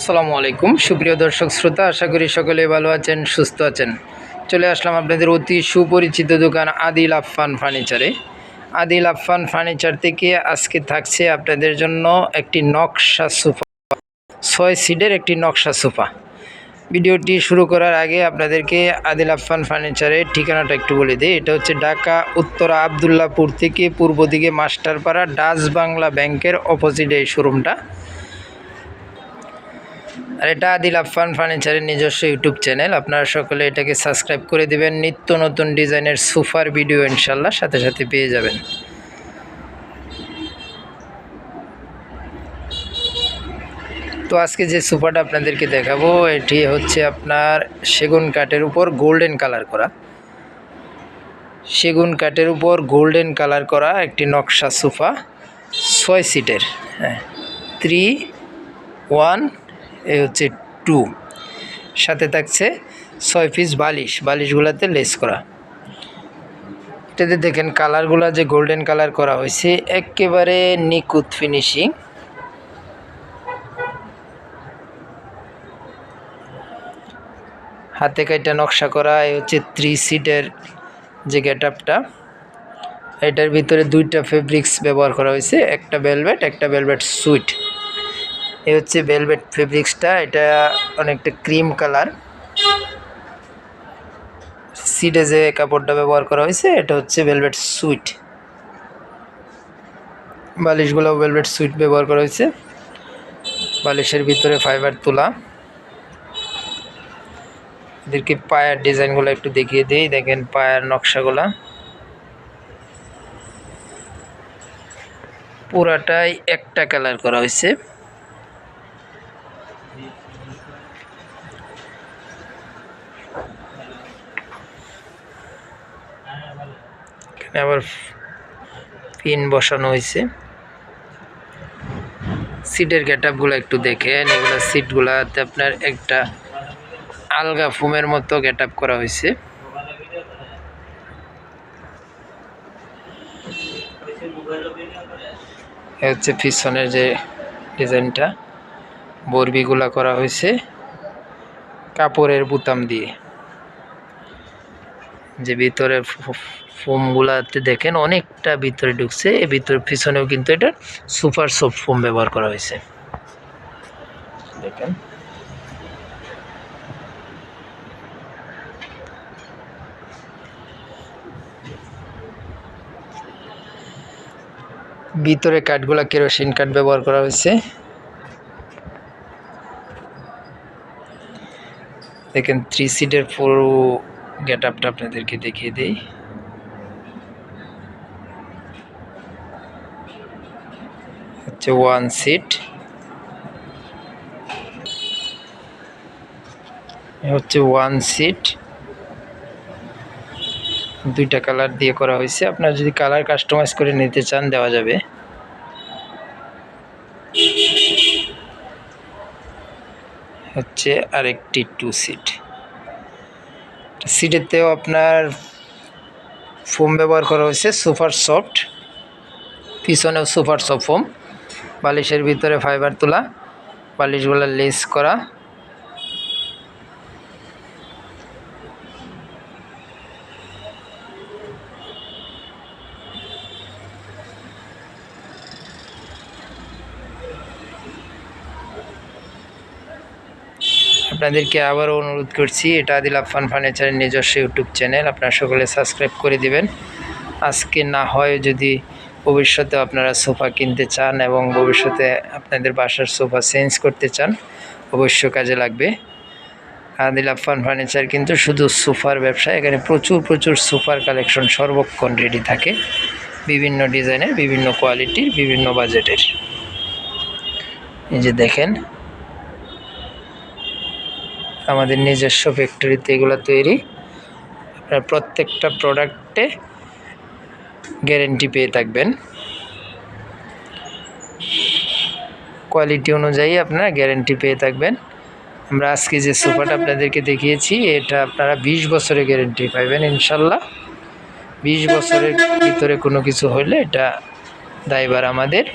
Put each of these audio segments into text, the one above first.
আসসালামু আলাইকুম সুপ্রিয় দর্শক শ্রোতা, আশা করি সকলে ভালো আছেন, সুস্থ আছেন। চলে আসলাম আপনাদের অতি সুপরিচিত দোকান আদিল আফফান ফার্নিচারে। আদিল আফফান ফার্নিচার থেকে আজকে থাকছে আপনাদের জন্য একটি নকশা সোফা, 6 সিটের একটি নকশা সোফা। ভিডিওটি শুরু করার আগে আপনাদেরকে আদিল আফফান ফার্নিচারের ঠিকানাটা একটু বলে দিই। এটা হচ্ছে ঢাকা উত্তরা আবদুল্লাপুর থেকে পূর্ব দিকে মাস্টারপাড়া ডাচ বাংলা ব্যাংকের অপোজিটে এই শোরুমটা। আর এটা আদিল আফফান ফার্নিচারের নিজস্ব ইউটিউব চ্যানেল। আপনারা সকলে এটাকে সাবস্ক্রাইব করে দিবেন। নিত্য নতুন ডিজাইনের সোফার ভিডিও ইনশাল্লাহ সাথে সাথে পেয়ে যাবেন। তো আজকে যে সোফাটা আপনাদেরকে দেখাবো এটি হচ্ছে আপনার সেগুন কাঠের উপর গোল্ডেন কালার করা, সেগুন কাঠের উপর গোল্ডেন কালার করা একটি নকশা সোফা, 6 সিটের। হ্যাঁ, 3, 1 এই হচ্ছে 2, সাথে থাকছে 6 পিস বালিশগুলোতে লেস করা। এটাতে দেখেন কালারগুলো যে গোল্ডেন কালার করা হয়েছে, একেবারে নিখুঁত ফিনিশিং। হাতে কাটা নকশা করা। এই হচ্ছে 3 সিটের যে গেট আপটা, এটার ভিতরে 2টা ফেব্রিক্স ব্যবহার করা হয়েছে, একটা ভেলভেট একটা ভেলভেট সুইট। এই হচ্ছে ভেলভেট ফেব্রিক্সটা, এটা অনেকটা ক্রিম কালার। সিটে যে কাপড়টা ব্যবহার করা হয়েছে এটা হচ্ছে ভেলভেট সুইট। বালিশগুলো ভেলভেট সুইট ব্যবহার করা হয়েছে। বালিশের ভিতরে ফাইবার তোলা। এদেরকে পায়ের ডিজাইনগুলো একটু দেখিয়ে দিই। দেখেন পায়ের নকশাগুলা পুরাটাই একটা কালার করা হয়েছে। এখানে আবার পিন বসানো হয়েছে। সিটের গেটআপগুলো একটু দেখেন। এগুলো সিটগুলাতে আপনার একটা আলগা ফোমের মতো গেটআপ করা হয়েছে। এ হচ্ছে পিছনের যে ডিজাইনটা, বরবিগুলা করা হয়েছে কাপড়ের বুতাম দিয়ে। যে ভিতরে ফোমগুলাতে দেখেন অনেকটা ভিতরে ঢুকছে। এর ভিতরে পিছনেও কিন্তু এটা সুপার সফট ফোম ব্যবহার করা হয়েছে। দেখেন ভিতরে কাঠগুলা কেরোসিন কাঠ ব্যবহার করা হয়েছে। দেখেন 3 সিটের পুরো গেট আপটা আপনাদেরকে দেখিয়ে দিই। হচ্ছে 1 সিট, হচ্ছে 1 সিট, 2টা কালার দিয়ে করা হয়েছে। আপনারা যদি কালার কাস্টমাইজ করে নিতে চান দেওয়া যাবে। হচ্ছে আরেকটি 2 সিট। সিটেতেও আপনার ফোম ব্যবহার করা হয়েছে সুপার সফট, পিছনেও সুপার সফট ফোম। বালিশের ভিতরে ফাইবার তোলা, বালিশগুলো লেস করা। আপনাদেরকে আবারও অনুরোধ করছি, এটা আদিল আফফান ফার্নিচারের নিজস্ব ইউটিউব চ্যানেল। আপনারা সকলে সাবস্ক্রাইব করে দিবেন। আজকে না হয় যদি ভবিষ্যতে আপনারা সোফা কিনতে চান এবং ভবিষ্যতে আপনাদের বাসার সোফা চেঞ্জ করতে চান, অবশ্যই কাজে লাগবে। আদিল আফফান ফার্নিচার কিন্তু শুধু সোফার ব্যবসা, এখানে প্রচুর সোফার কালেকশন সর্বক্ষণ রেডি থাকে, বিভিন্ন ডিজাইনের, বিভিন্ন কোয়ালিটির, বিভিন্ন বাজেটের। এই যে দেখেন আমাদের নিজস্ব ফ্যাক্টরিতে এগুলো তৈরি। আপনার প্রত্যেকটা প্রোডাক্টে গ্যারেন্টি পেয়ে থাকবেন। কোয়ালিটি অনুযায়ী আপনারা গ্যারেন্টি পেয়ে থাকবেন। আমরা আজকে যে সোফাটা আপনাদেরকে দেখিয়েছি এটা আপনারা 20 বছরের গ্যারেন্টি পাবেন ইনশাল্লাহ। 20 বছরের ভিতরে কোনো কিছু হলে এটা দায়ভার আমাদের।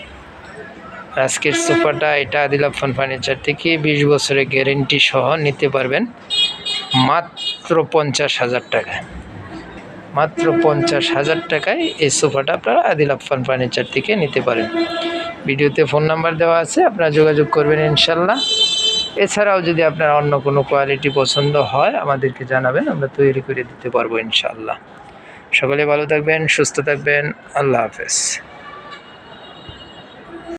আজকের সোফাটা এটা আদিল আফফান ফার্নিচার থেকে 20 বছরের গ্যারেন্টি সহ নিতে পারবেন মাত্র 50,000 টাকায়। মাত্র 50,000 টাকায় এই সোফাটা আপনারা আদিল আফফান ফার্নিচার থেকে নিতে পারেন। ভিডিওতে ফোন নাম্বার দেওয়া আছে, আপনারা যোগাযোগ করবেন ইনশাল্লাহ। এছাড়াও যদি আপনার অন্য কোনো কোয়ালিটি পছন্দ হয় আমাদেরকে জানাবেন, আমরা তৈরি করে দিতে পারবো ইনশাল্লাহ। সকলে ভালো থাকবেন, সুস্থ থাকবেন। আল্লাহ হাফেজ।